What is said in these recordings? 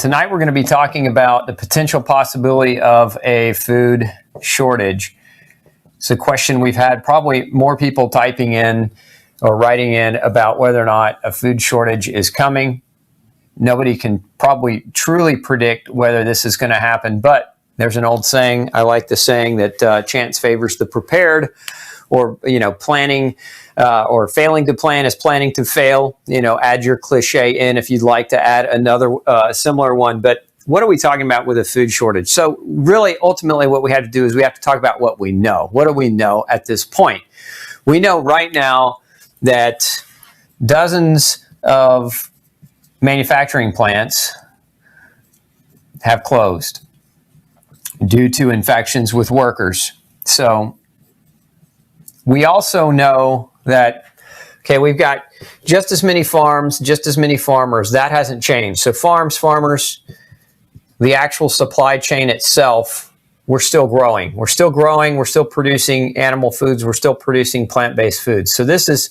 Tonight we're going to be talking about the potential possibility of a food shortage. It's a question we've had probably more people typing in or writing in about whether or not a food shortage is coming. Nobody can probably truly predict whether this is going to happen, but there's an old saying, I like the saying that chance favors the prepared, or, planning or failing to plan is planning to fail. Add your cliche in if you'd like to add another similar one. But what are we talking about with a food shortage? So really, ultimately, what we have to do is we have to talk about what we know. What do we know at this point? We know right now that dozens of manufacturing plants have closed due to infections with workers. So we also know that, we've got just as many farms, just as many farmers. That hasn't changed. So farmers, the actual supply chain itself, we're still growing. We're still growing. We're still producing animal foods. We're still producing plant-based foods. So this is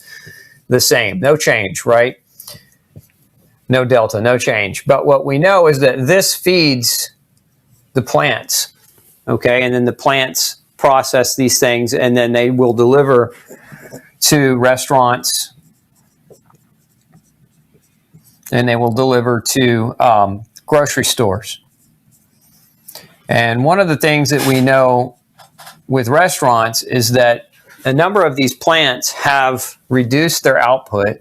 the same. No change, right? No delta, no change. But what we know is that this feeds the plants, and then the plants process these things, and then they will deliver to restaurants, and they will deliver to grocery stores. And one of the things that we know with restaurants is that a number of these plants have reduced their output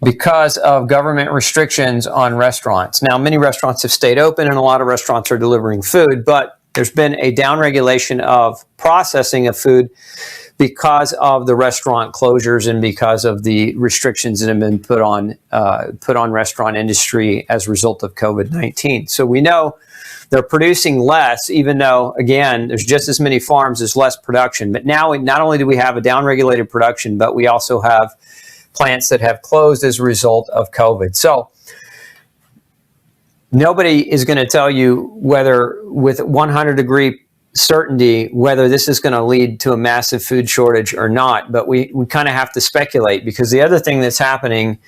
because of government restrictions on restaurants. Now, many restaurants have stayed open and a lot of restaurants are delivering food, but there's been a downregulation of processing of food because of the restaurant closures and because of the restrictions that have been put on restaurant industry as a result of COVID-19. So we know they're producing less, even though, again, there's just as many farms, there's less production. But now not only do we have a downregulated production, but we also have plants that have closed as a result of COVID. So nobody is going to tell you whether with 100-degree certainty whether this is going to lead to a massive food shortage or not, but we kind of have to speculate, because the other thing that's happening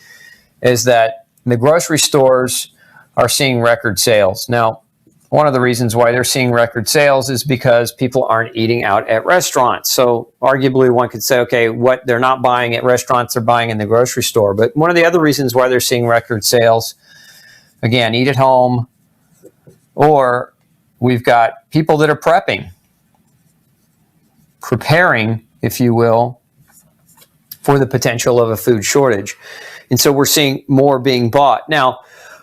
is that the grocery stores are seeing record sales. Now, one of the reasons why they're seeing record sales is because people aren't eating out at restaurants. So arguably one could say, what they're not buying at restaurants, they're buying in the grocery store. But one of the other reasons why they're seeing record sales, again, eat at home, or we've got people that are preparing, if you will, for the potential of a food shortage. And so we're seeing more being bought. Now,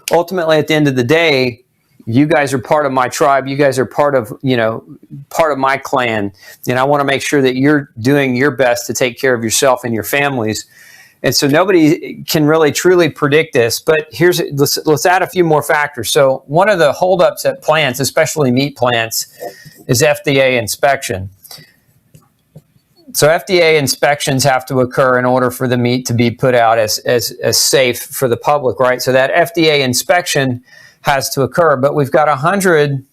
ultimately, at the end of the day, you guys are part of my tribe. You guys are part of my clan. And I want to make sure that you're doing your best to take care of yourself and your families. And so nobody can really truly predict this, but let's add a few more factors. So one of the holdups at plants, especially meat plants, is FDA inspection. So FDA inspections have to occur in order for the meat to be put out as safe for the public, right? So that FDA inspection has to occur, but we've got 100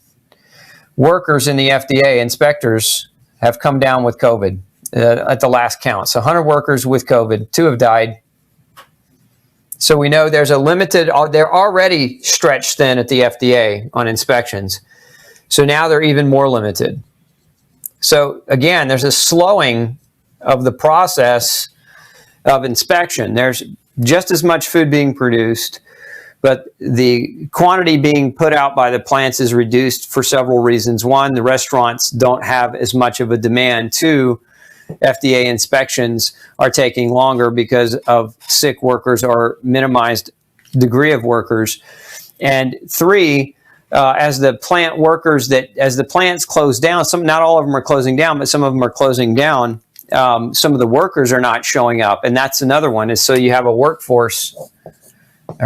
workers in the FDA, inspectors, have come down with COVID. At the last count. So 100 workers with COVID, 2 have died. So we know there's a limited, they're already stretched thin at the FDA on inspections. So now they're even more limited. So again, there's a slowing of the process of inspection. There's just as much food being produced, but the quantity being put out by the plants is reduced for several reasons. One, the restaurants don't have as much of a demand. 2, FDA inspections are taking longer because of sick workers or minimized degree of workers. And 3, as the plants close down, not all of them are closing down, but some of them are closing down. Some of the workers are not showing up, and that's another one. Is so you have a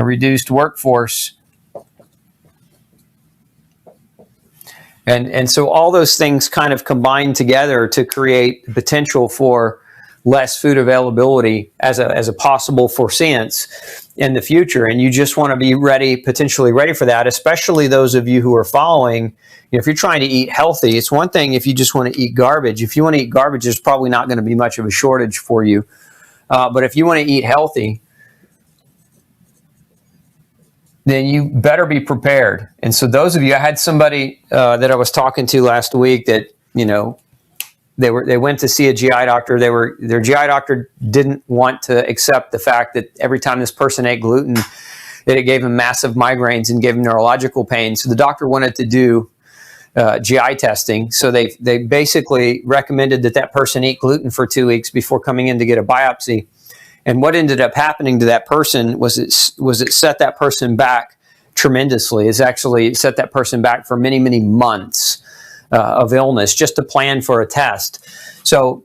reduced workforce. And so all those things kind of combine together to create the potential for less food availability as a possible foreseeance in the future. And you just want to be potentially ready for that, especially those of you who are following. If you're trying to eat healthy, it's one thing if you just want to eat garbage. If you want to eat garbage, there's probably not going to be much of a shortage for you. But if you want to eat healthy, then you better be prepared. And so those of you, I had somebody that I was talking to last week that, they went to see a GI doctor. Their GI doctor didn't want to accept the fact that every time this person ate gluten, that it gave them massive migraines and gave them neurological pain. So the doctor wanted to do GI testing. So they basically recommended that person eat gluten for 2 weeks before coming in to get a biopsy. And what ended up happening to that person was it set that person back tremendously. It's actually set that person back for many, many months of illness just to plan for a test. So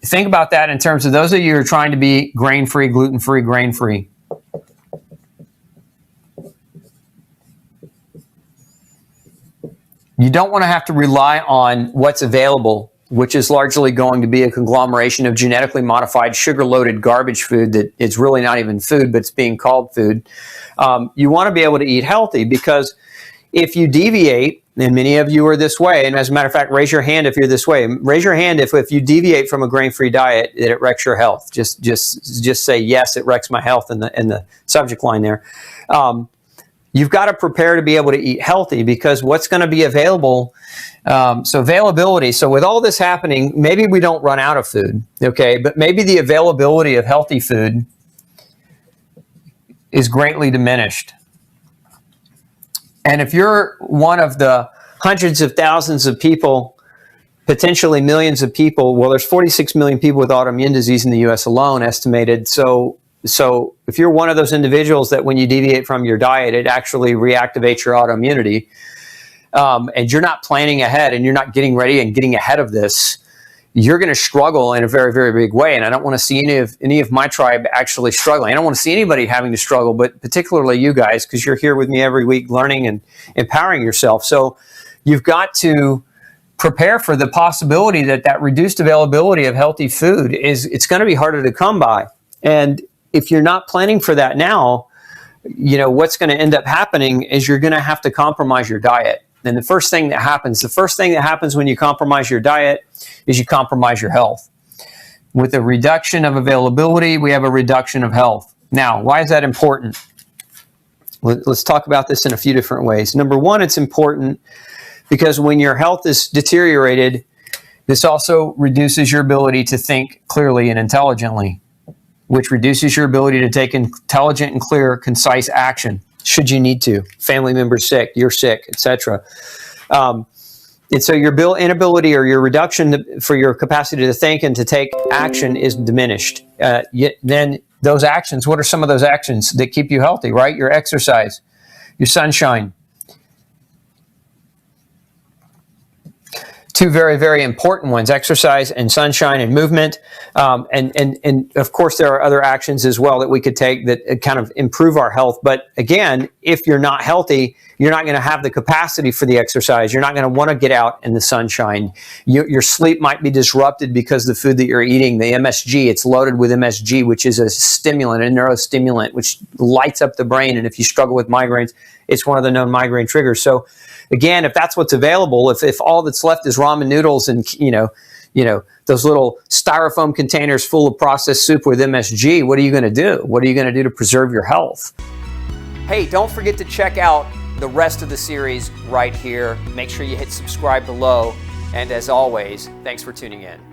think about that in terms of those of you who are trying to be grain-free, gluten-free, grain-free. You don't want to have to rely on what's available, which is largely going to be a conglomeration of genetically modified, sugar-loaded garbage food that is really not even food, but it's being called food. You want to be able to eat healthy, because if you deviate, and many of you are this way, and as a matter of fact, raise your hand if you're this way. Raise your hand if you deviate from a grain-free diet, that it wrecks your health. Just say, yes, it wrecks my health in the subject line there. You've got to prepare to be able to eat healthy, because what's going to be available, so availability. So with all this happening, maybe we don't run out of food, okay? But maybe the availability of healthy food is greatly diminished. And if you're one of the hundreds of thousands of people, potentially millions of people, well, there's 46 million people with autoimmune disease in the U.S. alone, estimated. So if you're one of those individuals that when you deviate from your diet, it actually reactivates your autoimmunity, and you're not planning ahead and you're not getting ready and getting ahead of this, you're going to struggle in a very, very big way. And I don't want to see any of my tribe actually struggling. I don't want to see anybody having to struggle, but particularly you guys, because you're here with me every week learning and empowering yourself. So you've got to prepare for the possibility that reduced availability of healthy food it's going to be harder to come by. And if you're not planning for that now, what's going to end up happening is you're going to have to compromise your diet. And the first thing that happens when you compromise your diet is you compromise your health. With a reduction of availability, we have a reduction of health. Now, why is that important? Let's talk about this in a few different ways. Number one, it's important because when your health is deteriorated, this also reduces your ability to think clearly and intelligently, which reduces your ability to take intelligent and clear, concise action, should you need to. Family member's sick, you're sick, etc. And so your inability or your reduction for your capacity to think and to take action is diminished. Then those actions, what are some of those actions that keep you healthy, right? Your exercise, your sunshine. Two very, very important ones, exercise and sunshine and movement. And of course, there are other actions as well that we could take that kind of improve our health. But again, if you're not healthy, you're not going to have the capacity for the exercise. You're not going to want to get out in the sunshine. Your sleep might be disrupted because the food that you're eating, the MSG, it's loaded with MSG, which is a stimulant, a neurostimulant, which lights up the brain. And if you struggle with migraines, it's one of the known migraine triggers. So again, if that's what's available, if all that's left is ramen noodles and, those little styrofoam containers full of processed soup with MSG, what are you going to do? What are you going to do to preserve your health? Hey, don't forget to check out the rest of the series right here. Make sure you hit subscribe below. And as always, thanks for tuning in.